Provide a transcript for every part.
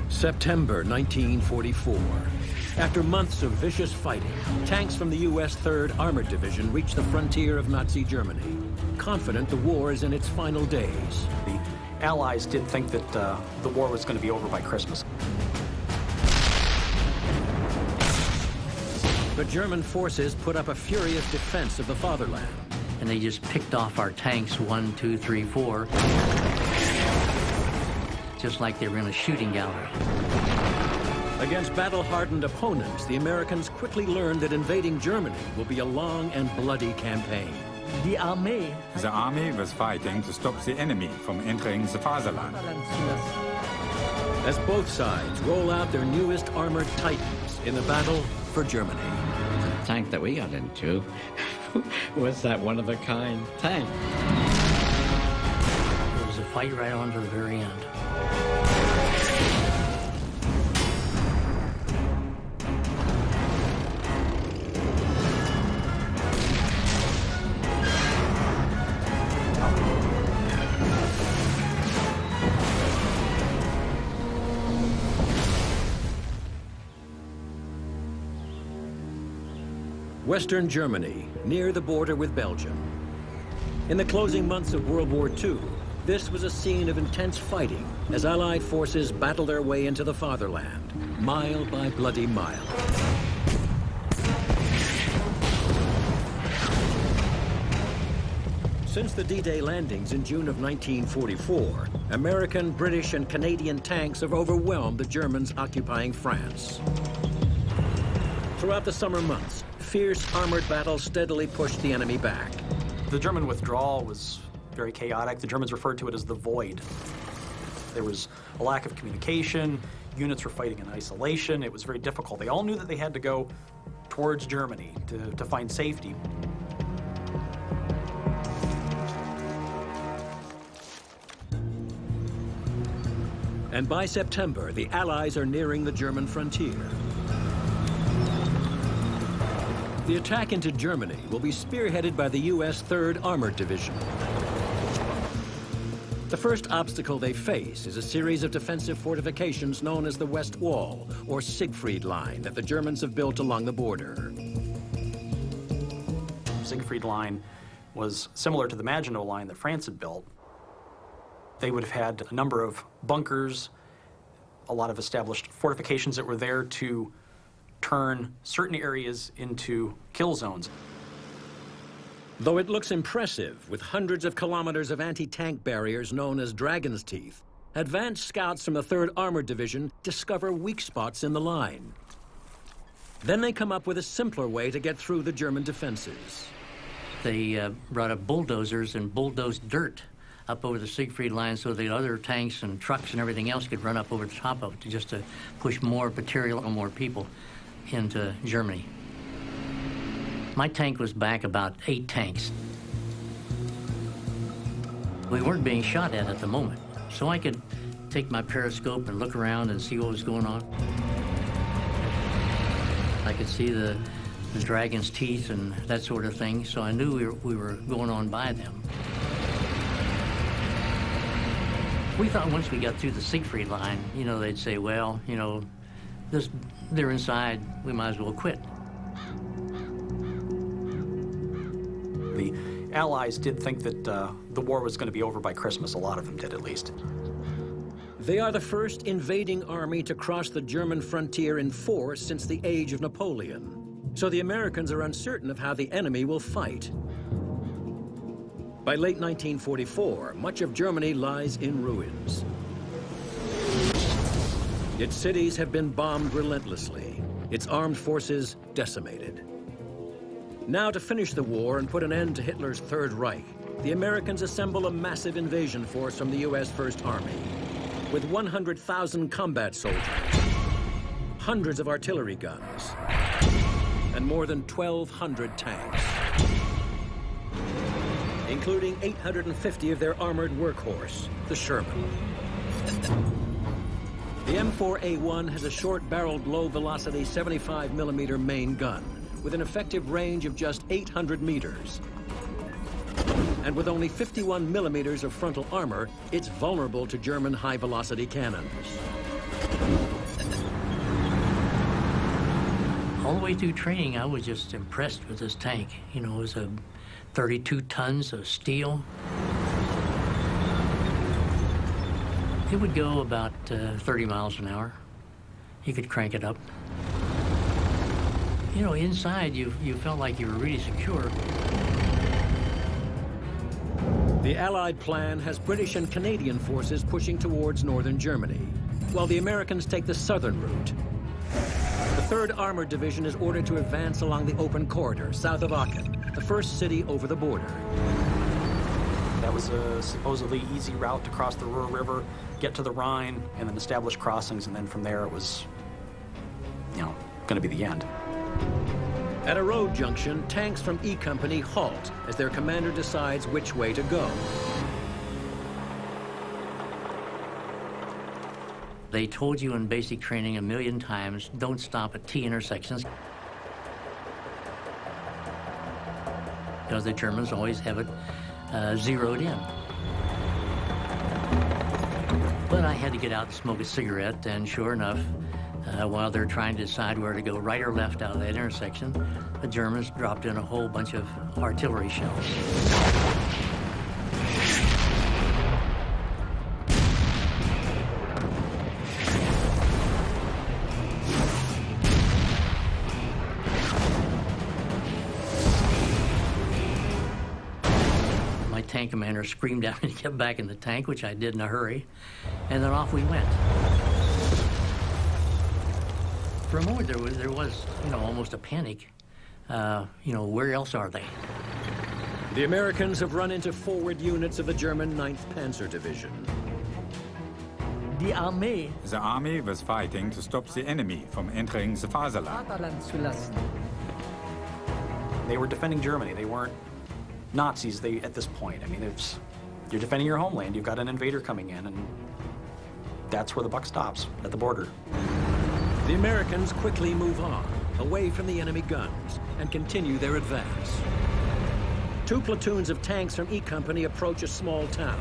September 1944. After months of vicious fighting, tanks from the U.S. 3rd Armored Division reach the frontier of Nazi Germany, confident the war is in its final days. The Allies did think that the war was going to be over by Christmas. But German forces put up a furious defense of the fatherland. And they just picked off our tanks, 1, 2, 3, 4, just like they were in a shooting gallery. Against battle-hardened opponents, the Americans quickly learned that invading Germany will be a long and bloody campaign. The army was fighting to stop the enemy from entering the fatherland. As both sides roll out their newest armored titans in the battle for Germany. The tank that we got into was that one-of-a-kind tank. It was a fight right on to the very end. Western Germany, near the border with Belgium. In the closing months of World War II, this was a scene of intense fighting as Allied forces battled their way into the fatherland, mile by bloody mile. Since the D-Day landings in June of 1944, American, British, and Canadian tanks have overwhelmed the Germans occupying France. Throughout the summer months, fierce armored battles steadily pushed the enemy back. The German withdrawal was very chaotic. The Germans referred to it as the void. There was a lack of communication. Units were fighting in isolation. It was very difficult. They all knew that they had to go towards Germany to find safety. And by September, the Allies are nearing the German frontier. The attack into Germany will be spearheaded by the U.S. 3rd Armored Division. The first obstacle they face is a series of defensive fortifications known as the West Wall, or Siegfried Line, that the Germans have built along the border. Siegfried Line was similar to the Maginot Line that France had built. They would have had a number of bunkers, a lot of established fortifications that were there to turn certain areas into kill zones. Though it looks impressive, with hundreds of kilometers of anti-tank barriers known as Dragon's Teeth, advanced scouts from the 3rd Armored Division discover weak spots in the line. Then they come up with a simpler way to get through the German defenses. They brought up bulldozers and bulldozed dirt up over the Siegfried Line so the other tanks and trucks and everything else could run up over the top of it just to push more material and more people into Germany. My tank was back about 8 tanks. We weren't being shot at the moment, so I could take my periscope and look around and see what was going on. I could see the dragon's teeth and that sort of thing, so I knew we were going on by them. We thought once we got through the Siegfried Line, you know, they'd say, well, you know, they're inside, we might as well quit. The Allies did think that the war was going to be over by Christmas. A lot of them did, at least. They are the first invading army to cross the German frontier in force since the age of Napoleon. So the Americans are uncertain of how the enemy will fight. By late 1944, much of Germany lies in ruins. Its cities have been bombed relentlessly, its armed forces decimated. Now, to finish the war and put an end to Hitler's Third Reich, the Americans assemble a massive invasion force from the U.S. First Army, with 100,000 combat soldiers, hundreds of artillery guns, and more than 1,200 tanks, including 850 of their armored workhorse, the Sherman. The M4A1 has a short-barreled, low-velocity 75mm main gun with an effective range of just 800 meters. And with only 51mm of frontal armor, it's vulnerable to German high-velocity cannons. All the way through training, I was just impressed with this tank. You know, it was 32 tons of steel. It would go about 30 miles an hour. You could crank it up. You know, inside, you felt like you were really secure. The Allied plan has British and Canadian forces pushing towards northern Germany, while the Americans take the southern route. The 3rd Armored Division is ordered to advance along the open corridor south of Aachen, the first city over the border. That was a supposedly easy route to cross the Ruhr River, get to the Rhine, and then establish crossings, and then from there it was, you know, going to be the end. At a road junction, tanks from E Company halt as their commander decides which way to go. They told you in basic training a million times, don't stop at T intersections. Because the Germans always have it zeroed in. But I had to get out and smoke a cigarette, and sure enough, while they're trying to decide where to go right or left out of that intersection, the Germans dropped in a whole bunch of artillery shells. My tank commander screamed out me to get back in the tank, which I did in a hurry, and then off we went. For a moment, there was, you know, almost a panic. You know, where else are they? The Americans have run into forward units of the German 9th Panzer Division. Die Armee The army was fighting to stop the enemy from entering the Faserland. Vaterland zu lassen. They were defending Germany. They weren't Nazis at this point. I mean, you're defending your homeland. You've got an invader coming in, and that's where the buck stops, at the border. The Americans quickly move on, away from the enemy guns, and continue their advance. 2 platoons of tanks from E Company approach a small town.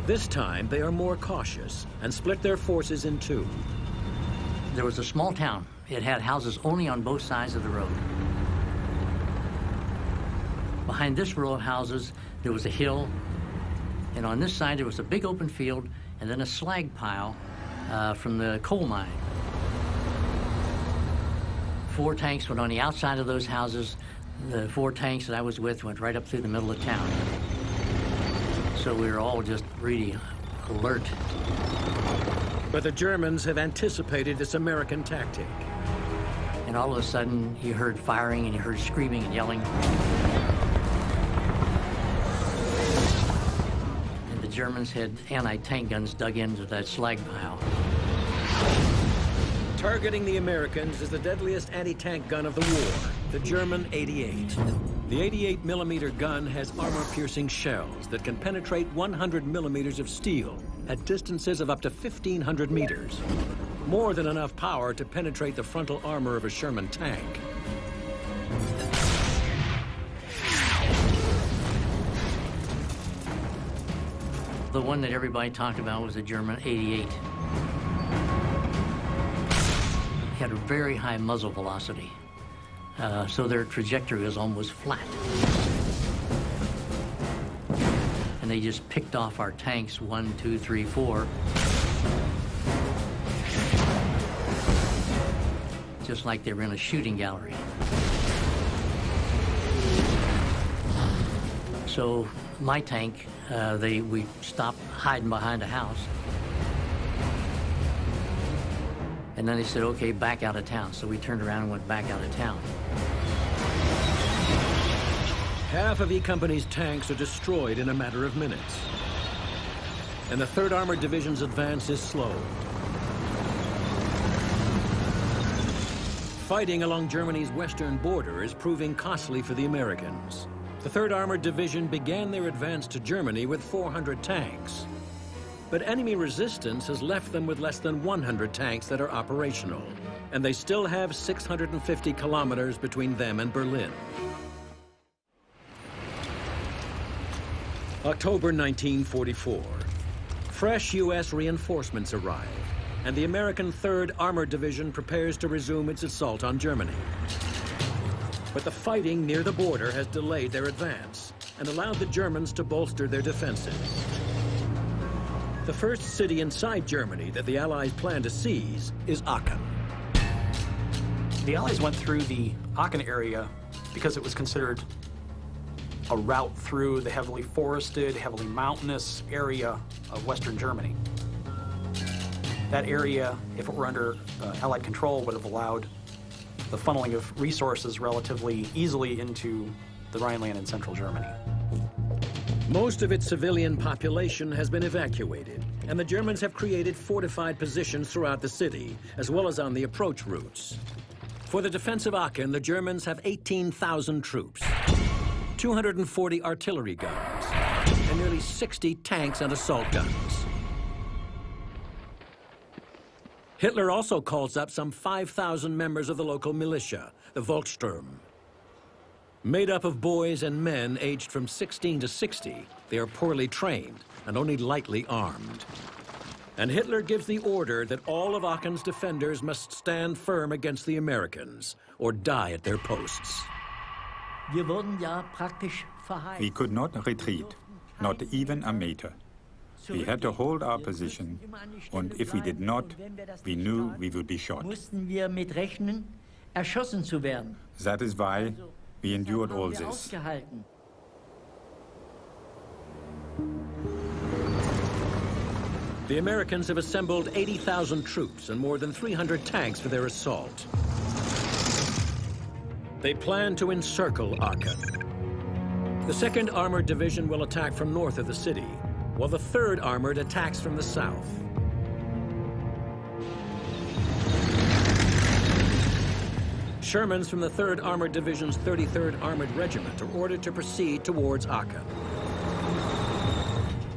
This time, they are more cautious and split their forces in 2. There was a small town. It had houses only on both sides of the road. Behind this row of houses, there was a hill, and on this side, there was a big open field, and then a slag pile from the coal mine. 4 tanks went on the outside of those houses. The 4 tanks that I was with went right up through the middle of town. So we were all just really alert. But the Germans have anticipated this American tactic. And all of a sudden, you heard firing and you heard screaming and yelling. And the Germans had anti-tank guns dug into that slag pile. Targeting the Americans is the deadliest anti-tank gun of the war, the German 88. The 88-millimeter gun has armor-piercing shells that can penetrate 100 millimeters of steel at distances of up to 1,500 meters. More than enough power to penetrate the frontal armor of a Sherman tank. The one that everybody talked about was the German 88. It had a very high muzzle velocity, so their trajectory was almost flat. And they just picked off our tanks, 1, 2, 3, 4. Just like they were in a shooting gallery. So my tank, we stopped hiding behind a house. And then they said, okay, back out of town. So we turned around and went back out of town. Half of E Company's tanks are destroyed in a matter of minutes. And the 3rd Armored Division's advance is slowed. Fighting along Germany's western border is proving costly for the Americans. The 3rd Armored Division began their advance to Germany with 400 tanks. But enemy resistance has left them with less than 100 tanks that are operational. And they still have 650 kilometers between them and Berlin. October 1944. Fresh U.S. reinforcements arrive, and the American 3rd Armored Division prepares to resume its assault on Germany. But the fighting near the border has delayed their advance and allowed the Germans to bolster their defenses. The first city inside Germany that the Allies plan to seize is Aachen. The Allies went through the Aachen area because it was considered a route through the heavily forested, heavily mountainous area of Western Germany. That area, if it were under Allied control, would have allowed the funneling of resources relatively easily into the Rhineland and central Germany. Most of its civilian population has been evacuated, and the Germans have created fortified positions throughout the city, as well as on the approach routes. For the defense of Aachen, the Germans have 18,000 troops, 240 artillery guns, and nearly 60 tanks and assault guns. Hitler also calls up some 5,000 members of the local militia, the Volkssturm. Made up of boys and men aged from 16 to 60, they are poorly trained and only lightly armed. And Hitler gives the order that all of Aachen's defenders must stand firm against the Americans or die at their posts. Wir wurden ja praktisch verheizt. We could not retreat, not even a meter. We had to hold our position, and if we did not, we knew we would be shot. Mussten wir mit rechnen, erschossen zu werden. That is why we endured all Haben wir this. ausgehalten. The Americans have assembled 80,000 troops and more than 300 tanks for their assault. They plan to encircle Aachen. The 2nd Armored Division will attack from north of the city, while the 3rd Armored attacks from the south. Shermans from the 3rd Armored Division's 33rd Armored Regiment are ordered to proceed towards Aachen.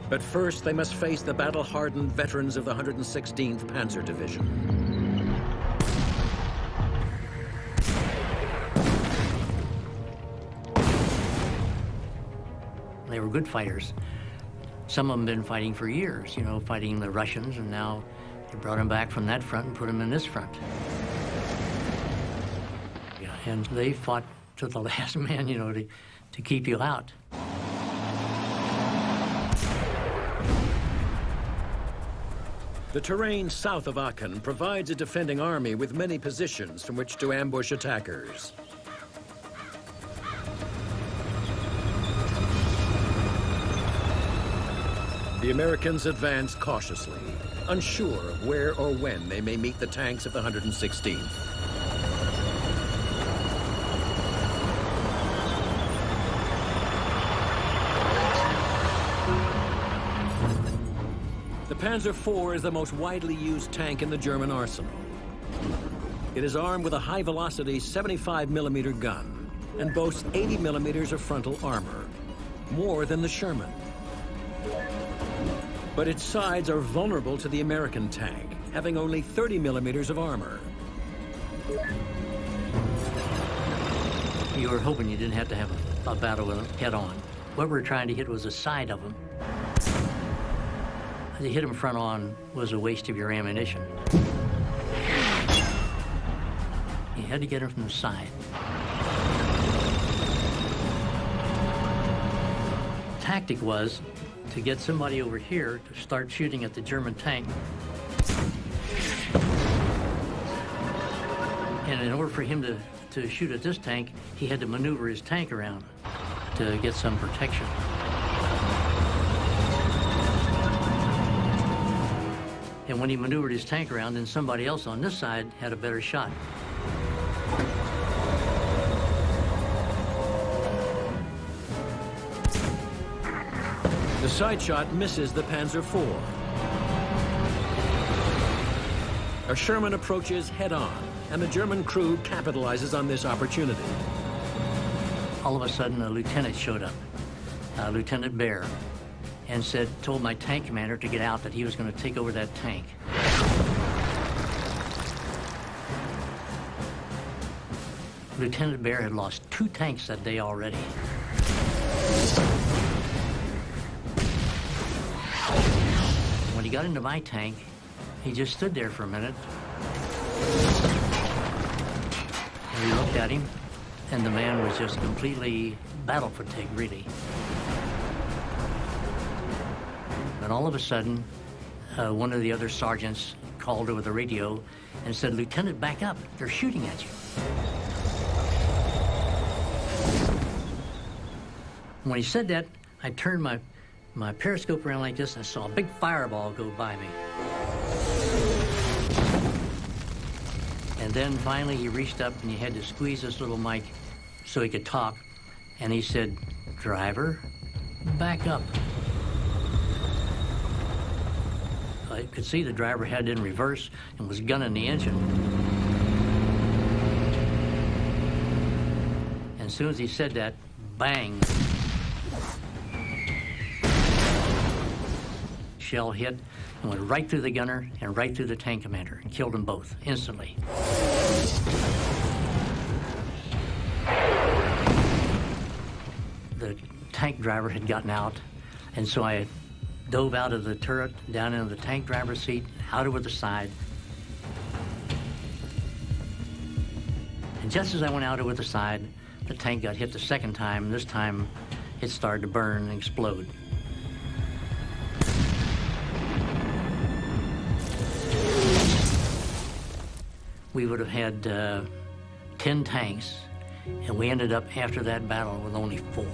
But first, they must face the battle-hardened veterans of the 116th Panzer Division. They were good fighters. Some of them been fighting for years, you know, fighting the Russians, and now they brought them back from that front and put them in this front. Yeah, and they fought to the last man, you know, to keep you out. The terrain south of Aachen provides a defending army with many positions from which to ambush attackers. The Americans advance cautiously, unsure of where or when they may meet the tanks of the 116th. The Panzer IV is the most widely used tank in the German arsenal. It is armed with a high-velocity 75mm gun and boasts 80mm of frontal armor, more than the Sherman. But its sides are vulnerable to the American tank, having only 30mm of armor. You were hoping you didn't have to have a battle with them head-on. What we were trying to hit was the side of them. To hit them front-on was a waste of your ammunition. You had to get them from the side. Tactic was to get somebody over here to start shooting at the German tank. And in order for him to shoot at this tank, he had to maneuver his tank around to get some protection. And when he maneuvered his tank around, then somebody else on this side had a better shot. The side shot misses the Panzer IV. A Sherman approaches head-on, and the German crew capitalizes on this opportunity. All of a sudden, a lieutenant showed up, Lieutenant Baer, and told my tank commander to get out, that he was going to take over that tank. Lieutenant Baer had lost 2 tanks that day already. he got into my tank, he just stood there for a minute. And we looked at him, and the man was just completely battle fatigued, really. And all of a sudden, one of the other sergeants called over the radio and said, "Lieutenant, back up. They're shooting at you." When he said that, I turned my periscope around like this, and I saw a big fireball go by me. And then finally he reached up and he had to squeeze this little mic so he could talk. And he said, "Driver, back up." I could see the driver had it in reverse and was gunning the engine. And as soon as he said that, bang. Shell hit and went right through the gunner and right through the tank commander and killed them both instantly. The tank driver had gotten out, and so I dove out of the turret, down into the tank driver's seat, out over the side. And just as I went out over the side, the tank got hit the second time, and this time it started to burn and explode. We would have had 10 tanks, and we ended up after that battle with only 4.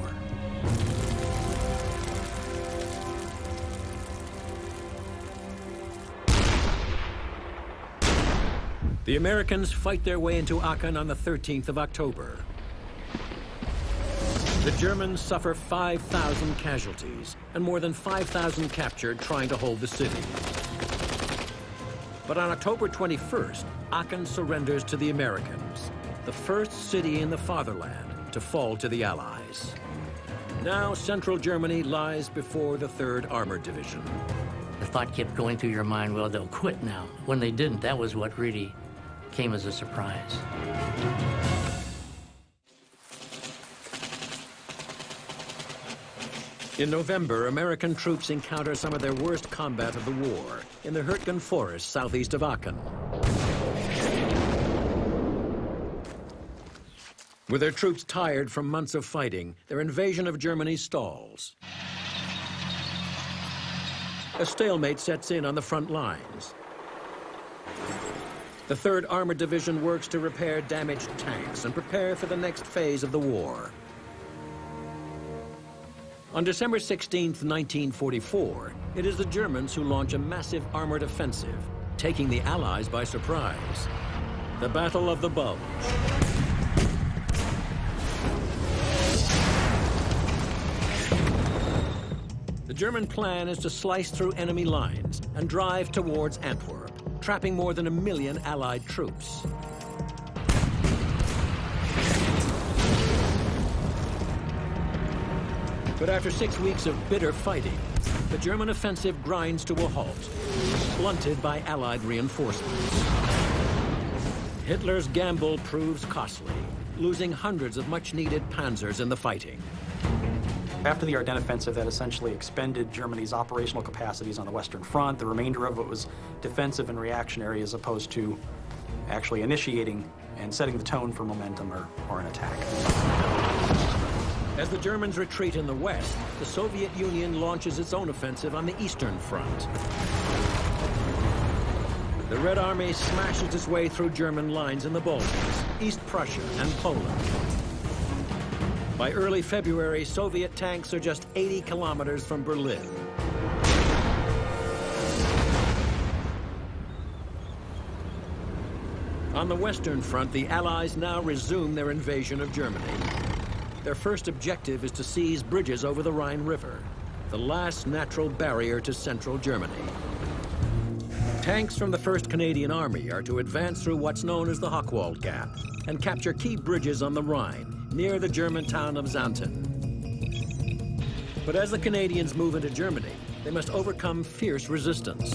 The Americans fight their way into Aachen on the 13th of October. The Germans suffer 5,000 casualties and more than 5,000 captured trying to hold the city. But on October 21st, Aachen surrenders to the Americans, the first city in the fatherland to fall to the Allies. Now central Germany lies before the 3rd Armored Division. The thought kept going through your mind, well, they'll quit now. When they didn't, that was what really came as a surprise. In November, American troops encounter some of their worst combat of the war in the Hürtgen forest southeast of Aachen. With their troops tired from months of fighting, their invasion of Germany stalls. A stalemate sets in on the front lines. The 3rd Armored Division works to repair damaged tanks and prepare for the next phase of the war. On December 16, 1944, it is the Germans who launch a massive armored offensive, taking the Allies by surprise. The Battle of the Bulge. The German plan is to slice through enemy lines and drive towards Antwerp, trapping more than 1 million Allied troops. But after 6 weeks of bitter fighting, the German offensive grinds to a halt, blunted by Allied reinforcements. Hitler's gamble proves costly, losing hundreds of much-needed panzers in the fighting. After the Ardennes offensive, that essentially expended Germany's operational capacities on the Western Front. The remainder of it was defensive and reactionary as opposed to actually initiating and setting the tone for momentum or an attack. As the Germans retreat in the west, the Soviet Union launches its own offensive on the Eastern Front. The Red Army smashes its way through German lines in the Balkans, East Prussia, and Poland. By early February, Soviet tanks are just 80 kilometers from Berlin. On the Western Front, the Allies now resume their invasion of Germany. Their first objective is to seize bridges over the Rhine River, the last natural barrier to central Germany. Tanks from the 1st Canadian Army are to advance through what's known as the Hochwald Gap and capture key bridges on the Rhine, near the German town of Xanten. But as the Canadians move into Germany, they must overcome fierce resistance.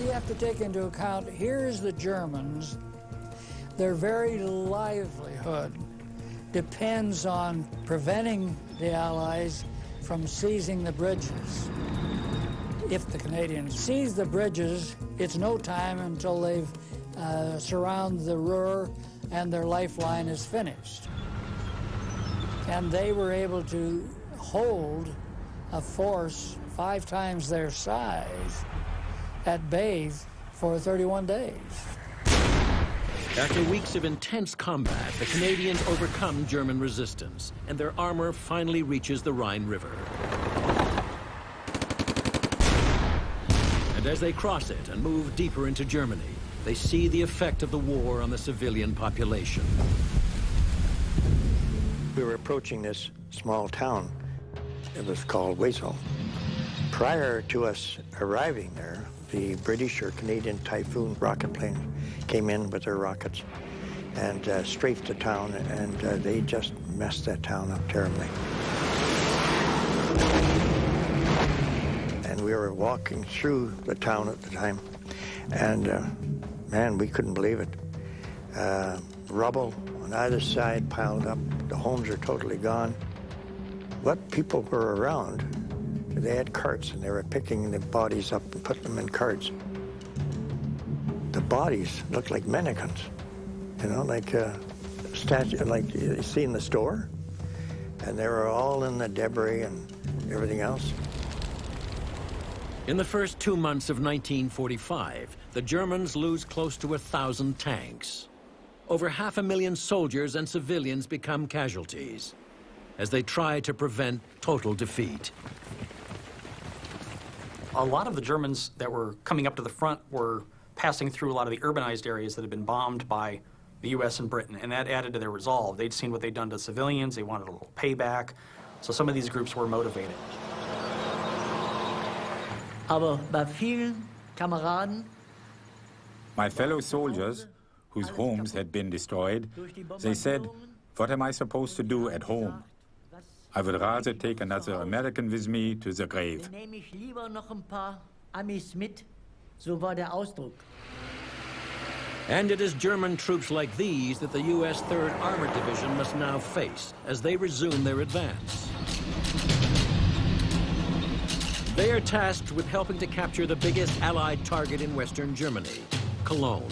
You have to take into account, here's the Germans. Their very livelihood depends on preventing the Allies from seizing the bridges. If the Canadians seize the bridges, it's no time until they've surrounded the Ruhr and their lifeline is finished. And they were able to hold a force 5 times their size at bay for 31 days. After weeks of intense combat, the Canadians overcome German resistance, and their armor finally reaches the Rhine River. And as they cross it and move deeper into Germany, they see the effect of the war on the civilian population. We were approaching this small town. It was called Wesel. Prior to us arriving there, the British or Canadian Typhoon rocket plane came in with their rockets and strafed the town, and they just messed that town up terribly. And we were walking through the town at the time, and man, we couldn't believe it. Rubble on either side piled up. The homes are totally gone. What people were around, they had carts, and they were picking the bodies up and putting them in carts. The bodies looked like mannequins, you know, like a statue, like you see in the store. And they were all in the debris and everything else. In the first 2 months of 1945, the Germans lose close to 1,000 tanks. Over 500,000 soldiers and civilians become casualties as they try to prevent total defeat. A lot of the Germans that were coming up to the front were passing through a lot of the urbanized areas that had been bombed by the U.S. and Britain, and that added to their resolve. They'd seen what they'd done to civilians. They wanted a little payback. So some of these groups were motivated. Aber bei vielen Kameraden, My fellow soldiers, whose homes had been destroyed, they said, "What am I supposed to do at home? I would rather take another American with me to the grave." dann nehme ich lieber noch ein paar Amis mit, so war der Ausdruck. And it is German troops like these that the U.S. 3rd Armored Division must now face as they resume their advance. They are tasked with helping to capture the biggest Allied target in Western Germany, Cologne.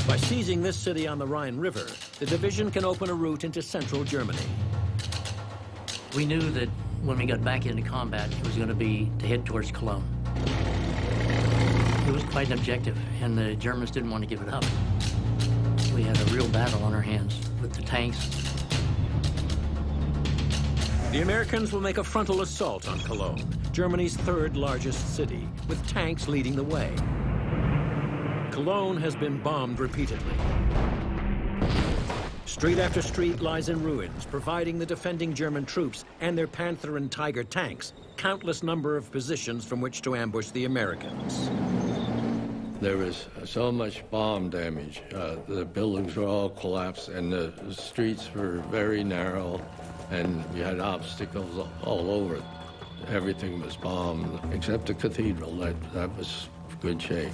By seizing this city on the Rhine River, the division can open a route into central Germany. We knew that when we got back into combat, it was going to be to head towards Cologne. It was quite an objective, and the Germans didn't want to give it up. We had a real battle on our hands with the tanks. The Americans will make a frontal assault on Cologne, Germany's 3rd largest city, with tanks leading the way. Cologne has been bombed repeatedly. Street after street lies in ruins, providing the defending German troops and their Panther and Tiger tanks countless number of positions from which to ambush the Americans. There was so much bomb damage. The buildings were all collapsed, and the streets were very narrow, and we had obstacles all over. Everything was bombed, except the cathedral. That was in good shape.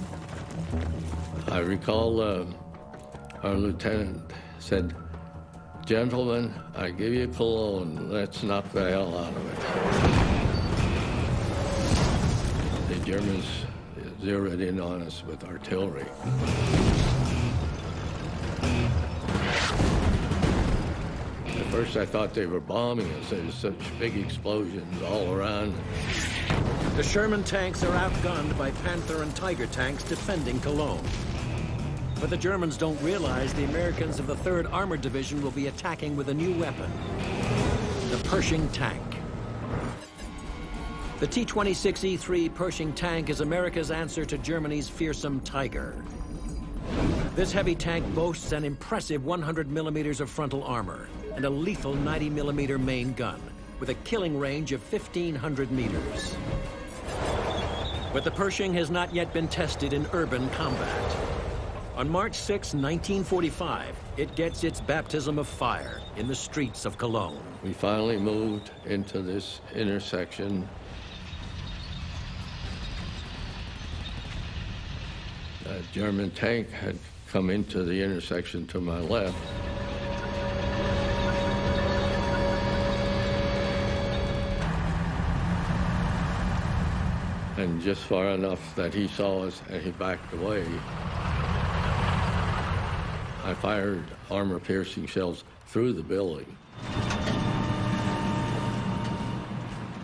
I recall our lieutenant said, "Gentlemen, I give you Cologne. Let's knock the hell out of it." The Germans zeroed in on us with artillery. At first I thought they were bombing us. There was such big explosions all around. The Sherman tanks are outgunned by Panther and Tiger tanks defending Cologne. But the Germans don't realize the Americans of the 3rd Armored Division will be attacking with a new weapon, the Pershing tank. The T-26E3 Pershing tank is America's answer to Germany's fearsome Tiger. This heavy tank boasts an impressive 100 millimeters of frontal armor and a lethal 90 millimeter main gun with a killing range of 1,500 meters. But the Pershing has not yet been tested in urban combat. On March 6, 1945, it gets its baptism of fire in the streets of Cologne. We finally moved into this intersection. A German tank had come into the intersection to my left. and just far enough that he saw us and he backed away. I fired armor-piercing shells through the building.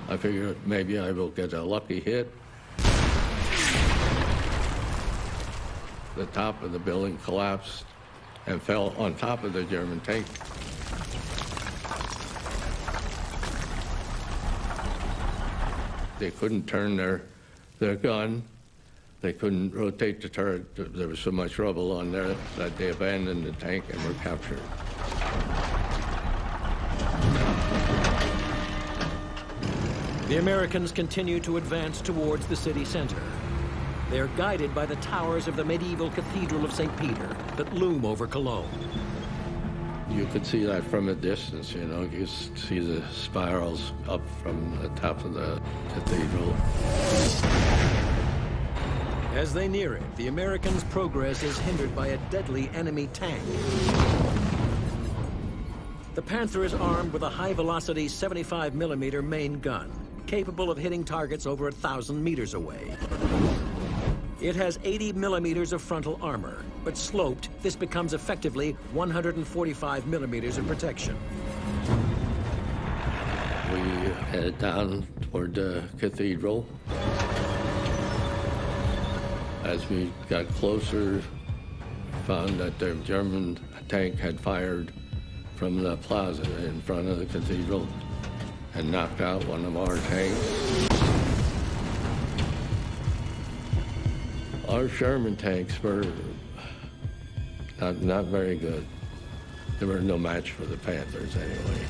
I figured maybe I will get a lucky hit. The top of the building collapsed and fell on top of the German tank. They couldn't turn their gun. They couldn't rotate the turret. There was so much rubble on there that they abandoned the tank and were captured. The Americans continue to advance towards the city center. They are guided by the towers of the medieval Cathedral of St. Peter that loom over Cologne. You could see that from a distance, you know. You see the spirals up from the top of the cathedral. As they near it, the Americans' progress is hindered by a deadly enemy tank. The Panther is armed with a high-velocity 75mm main gun, capable of hitting targets over 1,000 meters away. It has 80mm of frontal armor, but sloped, this becomes effectively 145mm of protection. We headed down toward the cathedral. As we got closer, found that the German tank had fired from the plaza in front of the cathedral and knocked out one of our tanks. Our Sherman tanks were not very good. They were no match for the Panthers anyway.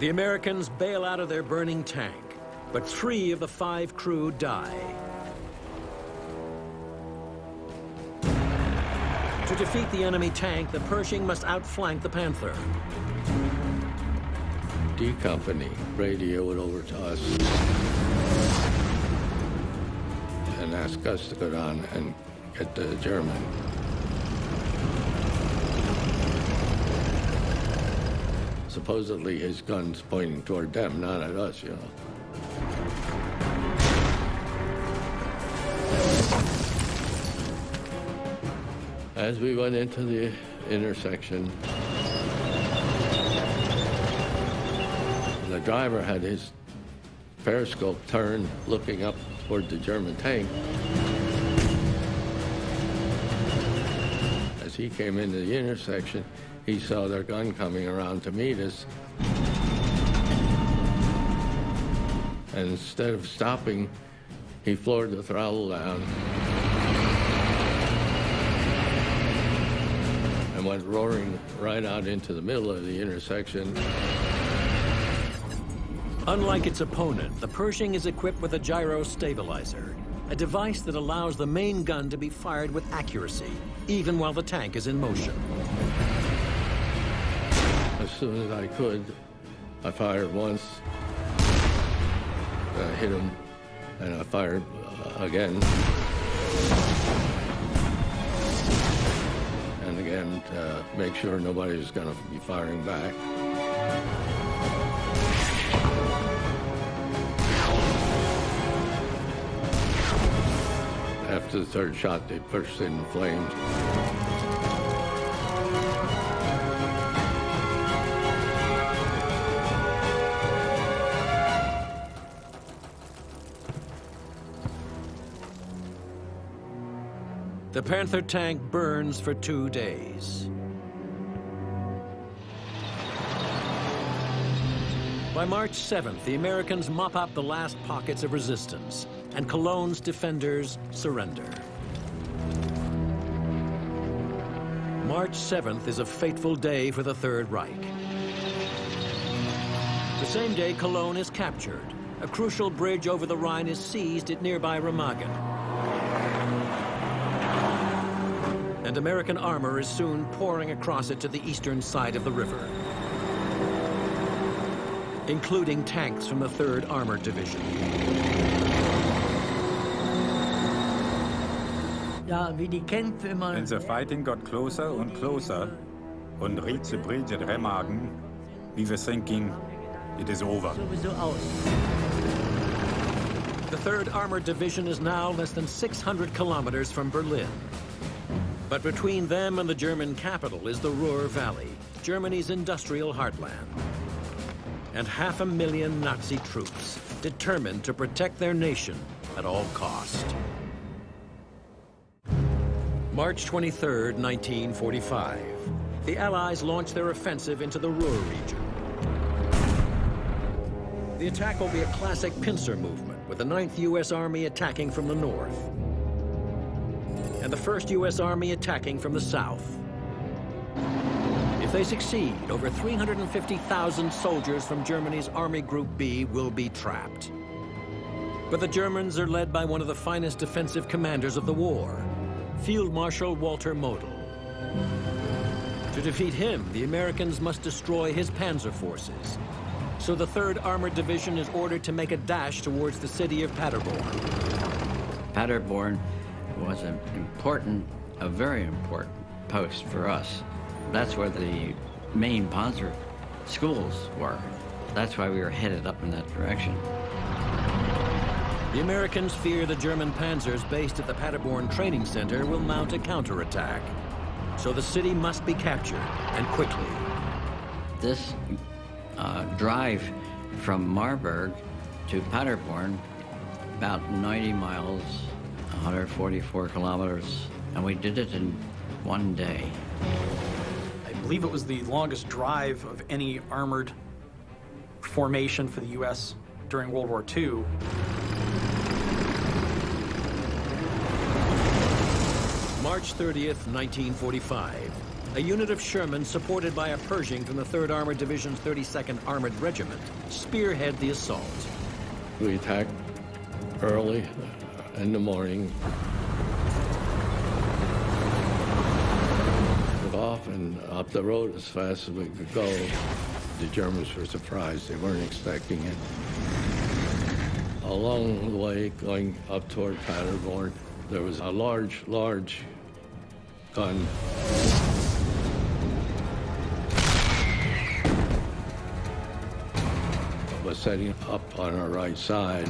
The Americans bail out of their burning tank, but 3 of the 5 crew die. To defeat the enemy tank, the Pershing must outflank the Panther. D Company radioed over to us and asked us to go down and get the German. Supposedly his gun's pointing toward them, not at us, you know. As we went into the intersection, the driver had his periscope turned, looking up toward the German tank. As he came into the intersection, he saw their gun coming around to meet us. And instead of stopping, he floored the throttle down and went roaring right out into the middle of the intersection. Unlike its opponent, the Pershing is equipped with a gyro stabilizer, a device that allows the main gun to be fired with accuracy, even while the tank is in motion. As soon as I could, I fired once, I hit him, and I fired again. And again, to make sure nobody was going to be firing back. After the third shot, they burst into flames. The Panther tank burns for 2 days. By March 7th, the Americans mop up the last pockets of resistance, and Cologne's defenders surrender. March 7th is a fateful day for the Third Reich. The same day, Cologne is captured. A crucial bridge over the Rhine is seized at nearby Remagen. And American armor is soon pouring across it to the eastern side of the river, including tanks from the 3rd Armored Division. And the fighting got closer and closer and reached the bridge at Remagen, we were thinking, it is over. sowieso aus. The 3rd Armored Division is now less than 600 kilometers from Berlin. But between them and the German capital is the Ruhr Valley, Germany's industrial heartland. And 500,000 Nazi troops, determined to protect their nation at all cost. March 23, 1945. The Allies launched their offensive into the Ruhr region. The attack will be a classic pincer movement, with the 9th U.S. Army attacking from the north, and the 1st U.S. Army attacking from the south. If they succeed, over 350,000 soldiers from Germany's Army Group B will be trapped. But the Germans are led by one of the finest defensive commanders of the war, Field Marshal Walter Model. To defeat him, the Americans must destroy his panzer forces. So the 3rd Armored Division is ordered to make a dash towards the city of Paderborn. Paderborn was a very important post for us. That's where the main panzer schools were. That's why we were headed up in that direction. The Americans fear the German panzers based at the Paderborn Training Center will mount a counterattack. So the city must be captured, and quickly. This drive from Marburg to Paderborn, about 90 miles, 144 kilometers, and we did it in one day. I believe it was the longest drive of any armored formation for the U.S. during World War II. March 30th, 1945. A unit of Sherman, supported by a Pershing from the 3rd Armored Division's 32nd Armored Regiment, spearhead the assault. We attacked early in the morning. Took off and up the road as fast as we could go. The Germans were surprised. They weren't expecting it. Along the way, going up toward Paderborn, there was a large gun. Was setting up on our right side.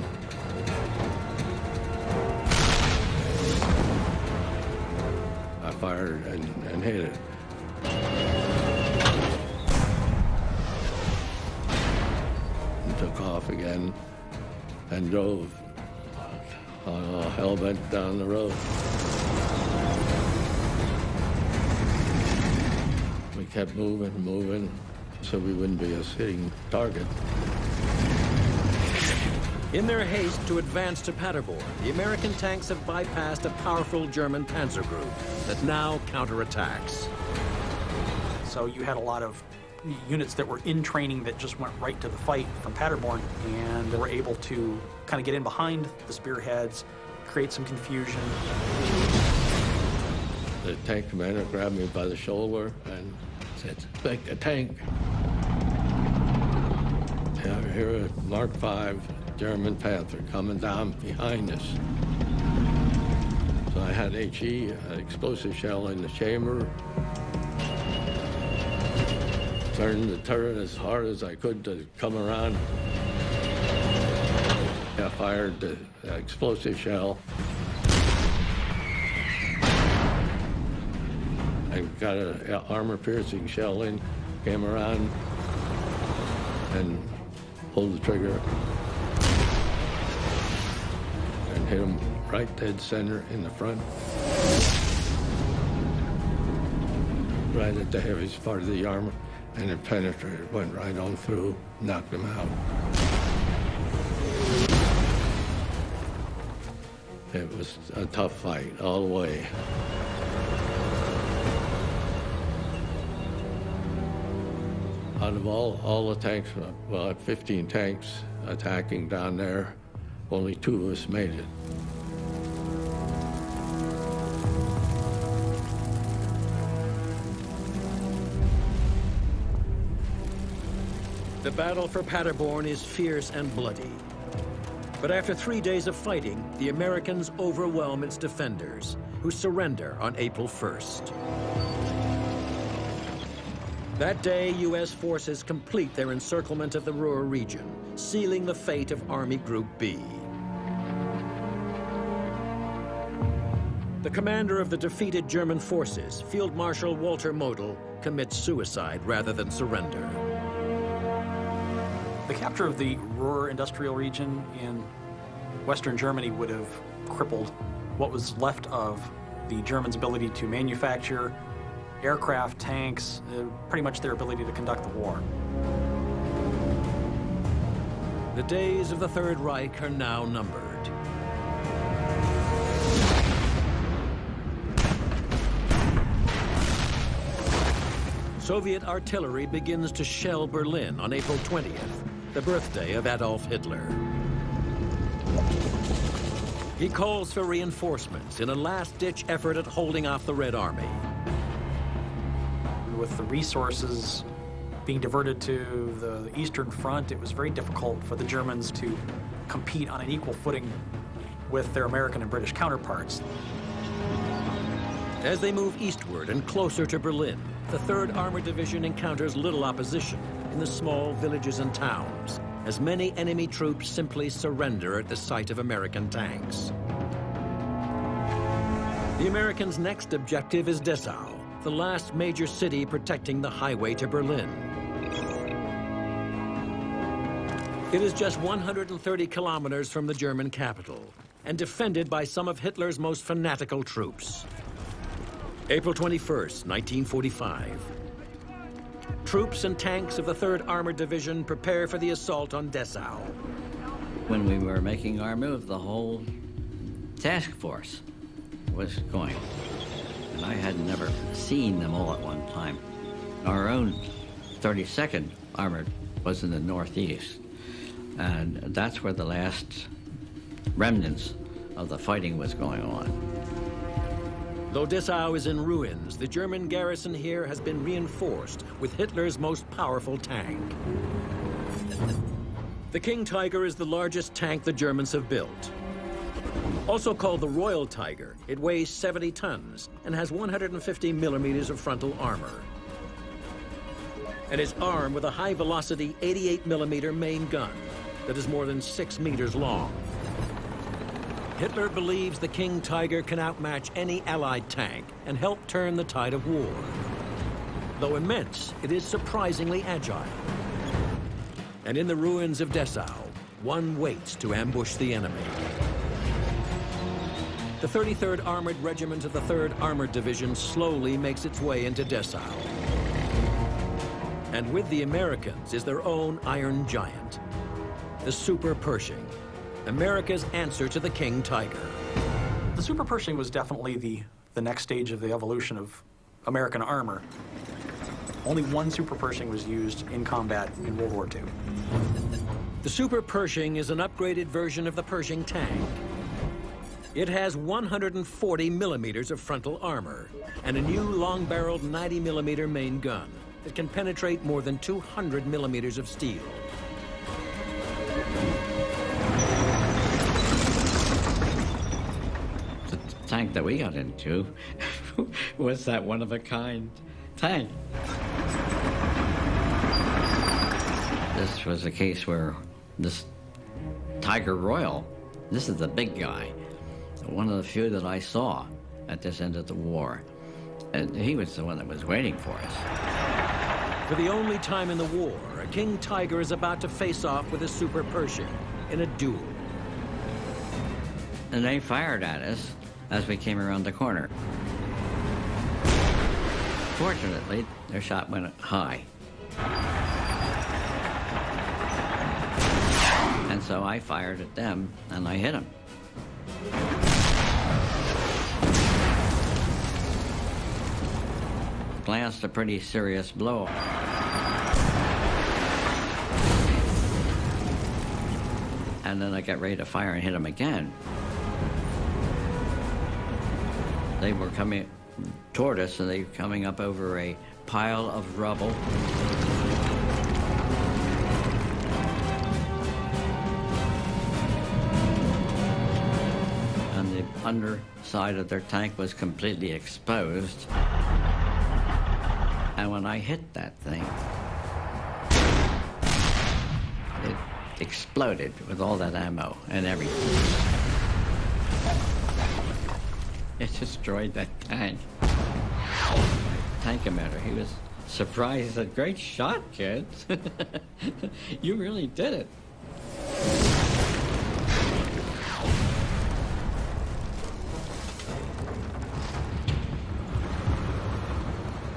I fired and hit it. And took off again and drove hell-bent down the road. We kept moving, so we wouldn't be a sitting target. In their haste to advance to Paderborn, the American tanks have bypassed a powerful German panzer group that now counterattacks. So you had a lot of units that were in training that just went right to the fight from Paderborn, and they were able to kind of get in behind the spearheads, create some confusion. The tank commander grabbed me by the shoulder and said, "Take the tank." And I hear a Mark V German Panther coming down behind us. So I had HE, an explosive shell in the chamber. Turned the turret as hard as I could to come around. I fired the explosive shell and got an armor-piercing shell in, came around and pulled the trigger and hit him right dead center in the front. Right at the heaviest part of the armor, and it penetrated, went right on through, knocked him out. It was a tough fight all the way. Out of all the tanks, well, I had 15 tanks attacking down there, only 2 of us made it. The battle for Paderborn is fierce and bloody. But after 3 days of fighting, the Americans overwhelm its defenders, who surrender on April 1st. That day, U.S. forces complete their encirclement of the Ruhr region, sealing the fate of Army Group B. The commander of the defeated German forces, Field Marshal Walter Model, commits suicide rather than surrender. The capture of the Ruhr industrial region in Western Germany would have crippled what was left of the Germans' ability to manufacture aircraft, tanks, pretty much their ability to conduct the war. The days of the Third Reich are now numbered. Soviet artillery begins to shell Berlin on April 20th, the birthday of Adolf Hitler. He calls for reinforcements in a last-ditch effort at holding off the Red Army. With the resources being diverted to the Eastern Front, it was very difficult for the Germans to compete on an equal footing with their American and British counterparts. As they move eastward and closer to Berlin, the 3rd Armored Division encounters little opposition in the small villages and towns, as many enemy troops simply surrender at the sight of American tanks. The Americans' next objective is Dessau, the last major city protecting the highway to Berlin. It is just 130 kilometers from the German capital and defended by some of Hitler's most fanatical troops. April 21st, 1945. Troops and tanks of the 3rd Armored Division prepare for the assault on Dessau. When we were making our move, the whole task force was going. And I had never seen them all at one time. Our own 32nd Armored was in the northeast. And that's where the last remnants of the fighting was going on. Though Dessau is in ruins, the German garrison here has been reinforced with Hitler's most powerful tank. The King Tiger is the largest tank the Germans have built. Also called the Royal Tiger, it weighs 70 tons and has 150 millimeters of frontal armor. And is armed with a high-velocity 88-millimeter main gun that is more than 6 meters long. Hitler believes the King Tiger can outmatch any Allied tank and help turn the tide of war. Though immense, it is surprisingly agile. And in the ruins of Dessau, one waits to ambush the enemy. The 33rd Armored Regiment of the 3rd Armored Division slowly makes its way into Dessau. And with the Americans is their own Iron Giant, the Super Pershing, America's answer to the King Tiger. The Super Pershing was definitely the next stage of the evolution of American armor. Only one Super Pershing was used in combat in World War II. The Super Pershing is an upgraded version of the Pershing tank. It has 140 millimeters of frontal armor and a new long-barreled 90-millimeter main gun that can penetrate more than 200 millimeters of steel. Tank that we got into was that one-of-a-kind tank. This was a case where this Tiger Royal, this is the big guy, one of the few that I saw at this end of the war. And he was the one that was waiting for us. For the only time in the war, a King Tiger is about to face off with a Super Pershing in a duel. And they fired at us as we came around the corner. Fortunately, their shot went high. And so I fired at them, and I hit them. Glanced a pretty serious blow. And then I got ready to fire and hit them again. They were coming toward us, and they were coming up over a pile of rubble. And the underside of their tank was completely exposed. And when I hit that thing, it exploded with all that ammo and everything. It destroyed that tank. Tank commander, he was surprised. He said, "Great shot, kids. You really did it."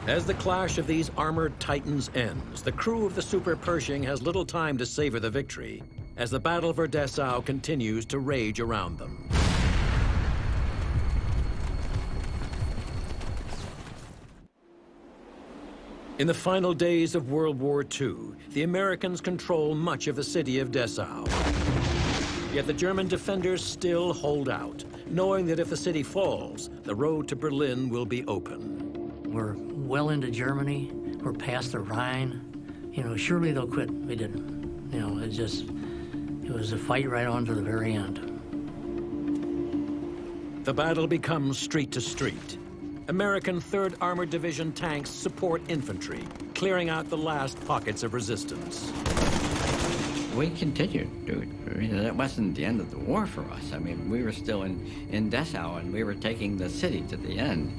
As the clash of these armored titans ends, the crew of the Super Pershing has little time to savor the victory as the battle for Dessau continues to rage around them. In the final days of World War II, the Americans control much of the city of Dessau. Yet the German defenders still hold out, knowing that if the city falls, the road to Berlin will be open. We're well into Germany. We're past the Rhine. You know, surely they'll quit. We didn't. You know, it was a fight right on to the very end. The battle becomes street to street. American 3rd Armored Division tanks support infantry, clearing out the last pockets of resistance. We continued, dude. I mean, that wasn't the end of the war for us. I mean, we were still in Dessau, and we were taking the city to the end.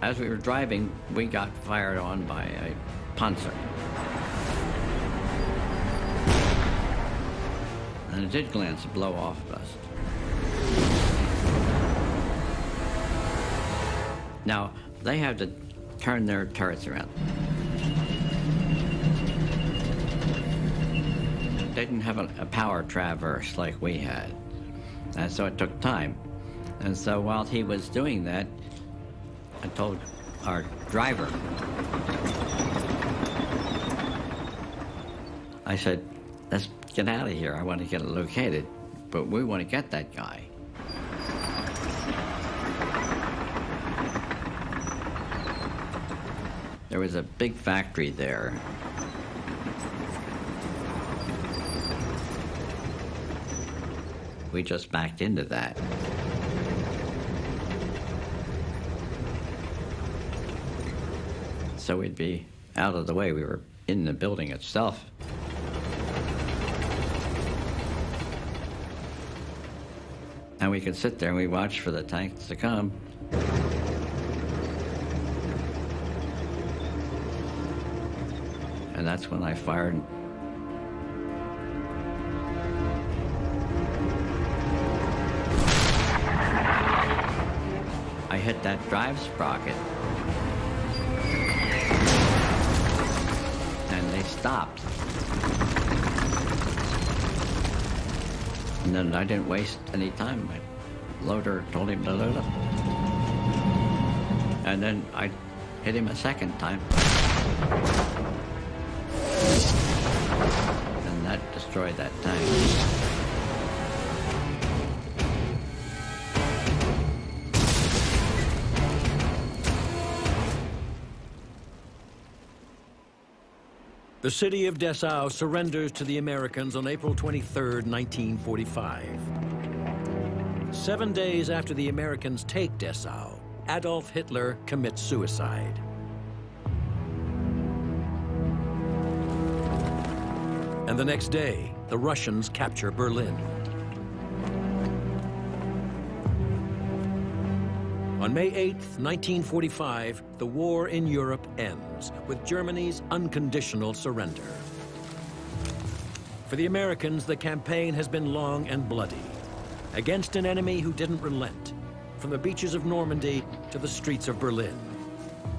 As we were driving, we got fired on by a Panzer. And it did glance blow off us. Now, they had to turn their turrets around. They didn't have a power traverse like we had. And so it took time. And so while he was doing that, I told our driver, I said, "Let's get out of here. I want to get it located, but we want to get that guy." There was a big factory there. We just backed into that. So we'd be out of the way. We were in the building itself. And we could sit there and we watched for the tanks to come. And that's when I fired. I hit that drive sprocket. And they stopped. And then I didn't waste any time. My loader told him to load up. And then I hit him a second time. And that destroyed that tank. The city of Dessau surrenders to the Americans on April 23, 1945. 7 days after the Americans take Dessau, Adolf Hitler commits suicide. And the next day, the Russians capture Berlin. On May 8, 1945, the war in Europe ends with Germany's unconditional surrender. For the Americans, the campaign has been long and bloody, against an enemy who didn't relent, from the beaches of Normandy to the streets of Berlin.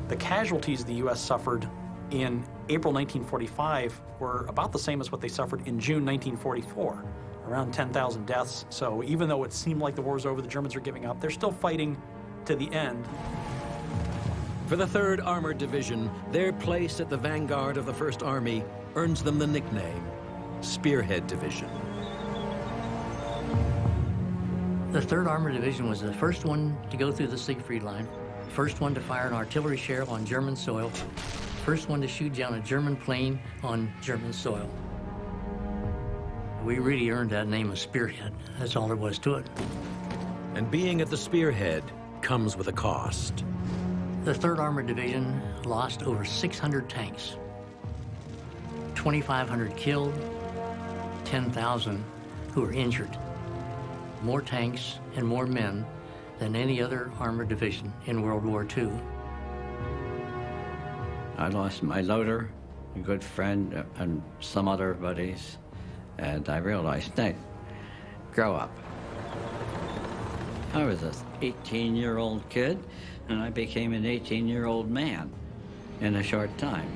The casualties the U.S. suffered in April 1945 were about the same as what they suffered in June 1944, around 10,000 deaths. So even though it seemed like the war's over, the Germans are giving up, they're still fighting to the end. For the 3rd Armored Division, their place at the vanguard of the 1st Army earns them the nickname Spearhead Division. The 3rd Armored Division was the first one to go through the Siegfried Line, first one to fire an artillery shell on German soil, first one to shoot down a German plane on German soil. We really earned that name of Spearhead. That's all there was to it. And being at the spearhead comes with a cost. The 3rd Armored Division lost over 600 tanks, 2,500 killed, 10,000 who were injured. More tanks and more men than any other armored division in World War II. I lost my loader, a good friend, and some other buddies, and I realized, Nick, grow up. I was an 18-year-old kid, and I became an 18-year-old man in a short time.